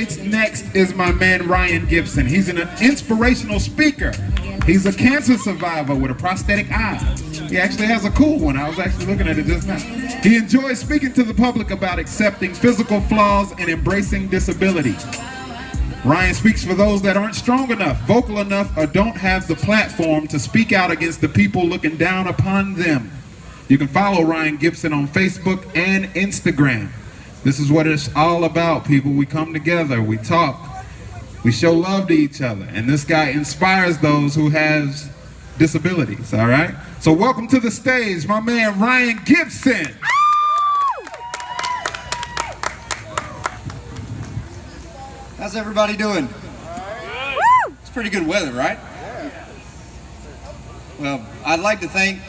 stage next is my man Ryan Gibson. He's an inspirational speaker. He's a cancer survivor with a prosthetic eye. He actually has a cool one. I was actually looking at it just now. He enjoys speaking to the public about accepting physical flaws and embracing disability. Ryan speaks for those that aren't strong enough, vocal enough, or don't have the platform to speak out against the people looking down upon them. You can follow Ryan Gibson on Facebook and Instagram. This is what it's all about, people. We come together, we talk, we show love to each other, and this guy inspires those who have disabilities, all right? So welcome to the stage, my man Ryan Gibson. How's everybody doing? It's pretty good weather, right? Well, I'd like to thank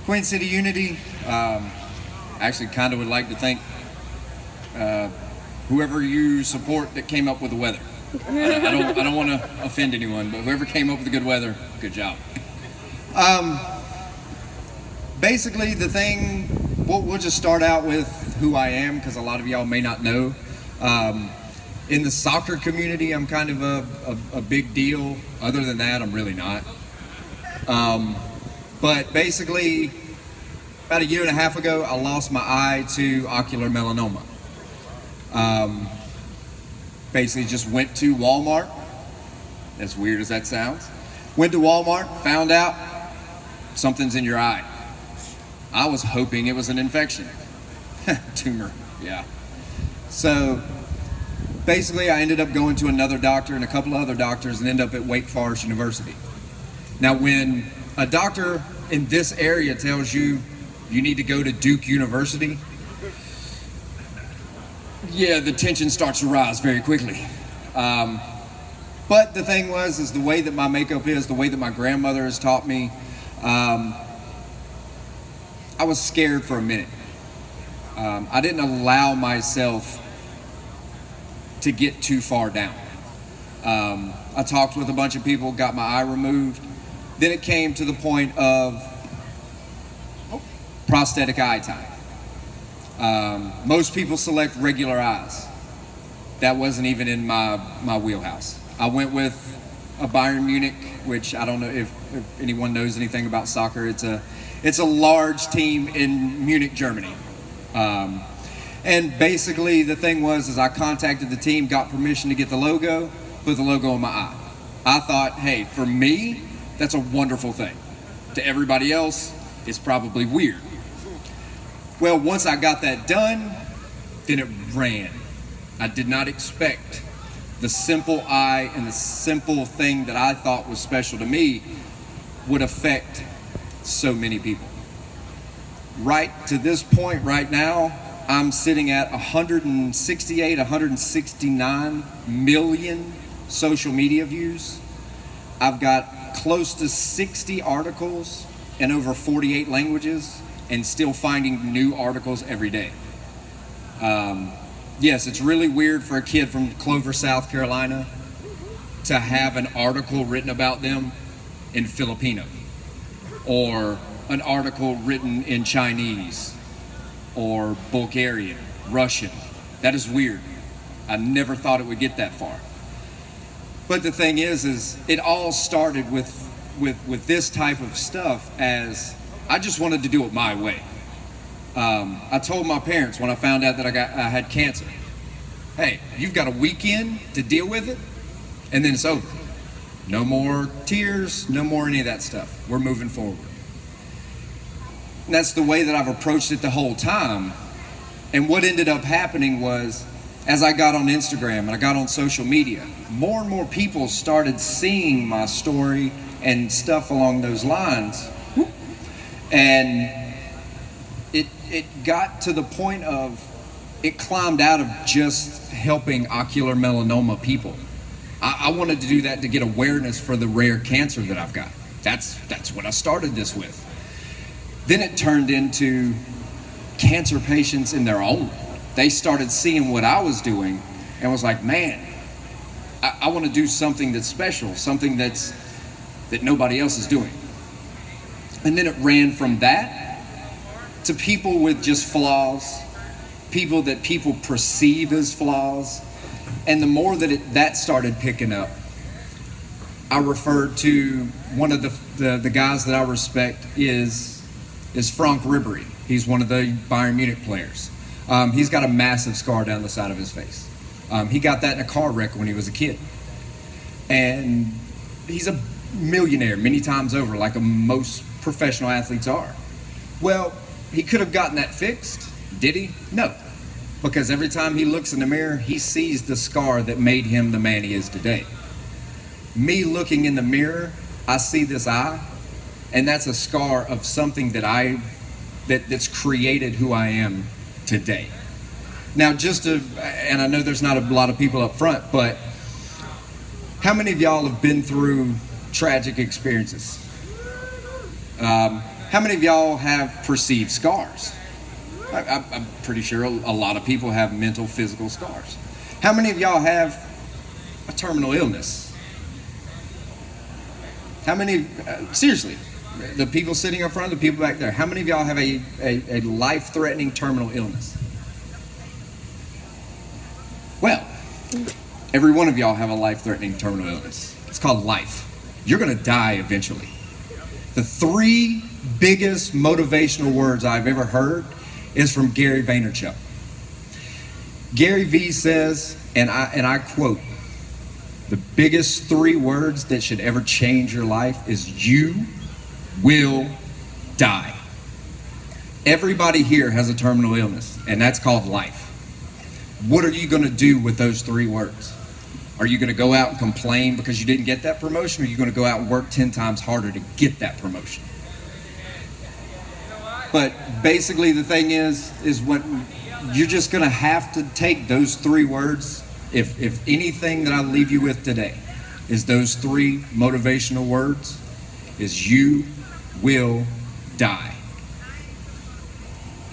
Queen City Unity. Actually, kind of would like to thank whoever you support that came up with the weather. I don't want to offend anyone, but whoever came up with the good weather, good job. Basically, the thing, we'll just start out with who I am, because a lot of y'all may not know. In the soccer community, I'm kind of a big deal. Other than that, I'm really not. But basically, about a year and a half ago, I lost my eye to ocular melanoma. Basically just went to Walmart, as weird as that sounds. Went to Walmart, found out something's in your eye. I was hoping it was an infection. Tumor, yeah. So basically I ended up going to another doctor and a couple of other doctors and ended up at Wake Forest University. Now when a doctor in this area tells you you need to go to Duke University, yeah, the tension starts to rise very quickly. But the thing is the way that my makeup is, the way that my grandmother has taught me, I was scared for a minute. I didn't allow myself to get too far down. I talked with a bunch of people, got my eye removed. Then it came to the point of prosthetic eye time. Most people select regular eyes. That wasn't even in my wheelhouse. I went with a Bayern Munich, which I don't know if anyone knows anything about soccer. It's a large team in Munich, Germany. And basically the thing was I contacted the team, got permission to get the logo, put the logo on my eye. I thought, hey, for me, that's a wonderful thing. To everybody else, it's probably weird. Well, once I got that done, then it ran. I did not expect the simple eye and the simple thing that I thought was special to me would affect so many people. Right to this point right now, I'm sitting at 169 million social media views. I've got close to 60 articles in over 48 languages and still finding new articles every day. Yes, it's really weird for a kid from Clover, South Carolina to have an article written about them in Filipino or an article written in Chinese or Bulgarian, Russian. That is weird. I never thought it would get that far. But the thing is it all started with this type of stuff as I just wanted to do it my way. I told my parents when I found out that I had cancer, hey, you've got a weekend to deal with it, and then it's over. No more tears, no more any of that stuff. We're moving forward. And that's the way that I've approached it the whole time. And what ended up happening was, as I got on Instagram and I got on social media, more and more people started seeing my story and stuff along those lines. And it got to the point of, it climbed out of just helping ocular melanoma people. I wanted to do that to get awareness for the rare cancer that I've got. That's what I started this with. Then it turned into cancer patients in their own. They started seeing what I was doing and was like, man, I want to do something that's special, something that nobody else is doing. And then it ran from that to people with just flaws, people that people perceive as flaws, And the more that that started picking up, I referred to one of the guys that I respect is Frank Ribery. He's one of the Bayern Munich players. He's got a massive scar down the side of his face. He got that in a car wreck when he was a kid. And he's a millionaire many times over, like most professional athletes are. Well, he could have gotten that fixed. Did he? No. Because every time he looks in the mirror, he sees the scar that made him the man he is today. Me looking in the mirror, I see this eye, and that's a scar of something that's created who I am today. Now, and I know there's not a lot of people up front, but how many of y'all have been through tragic experiences? How many of y'all have perceived scars? I'm pretty sure a lot of people have mental, physical scars. How many of y'all have a terminal illness? How many, seriously, the people sitting up front, the people back there, how many of y'all have a life-threatening terminal illness? Well, every one of y'all have a life-threatening terminal illness. It's called life. You're going to die eventually. The 3 biggest motivational words I've ever heard is from Gary Vaynerchuk. Gary V says, and I quote, the biggest 3 words that should ever change your life is you will die. Everybody here has a terminal illness, and that's called life. What are you going to do with those 3 words? Are you going to go out and complain because you didn't get that promotion, or are you going to go out and work 10 times harder to get that promotion? But basically the thing is when you're just going to have to take those 3 words. If anything that I leave you with today is those 3 motivational words, is you will die.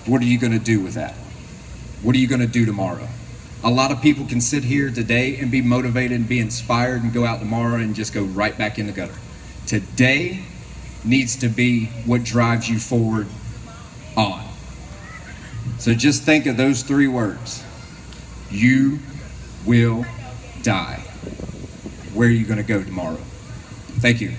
What are you going to do with that? What are you going to do tomorrow? A lot of people can sit here today and be motivated and be inspired and go out tomorrow and just go right back in the gutter. Today needs to be what drives you forward on. So just think of those 3 words. You will die. Where are you going to go tomorrow? Thank you.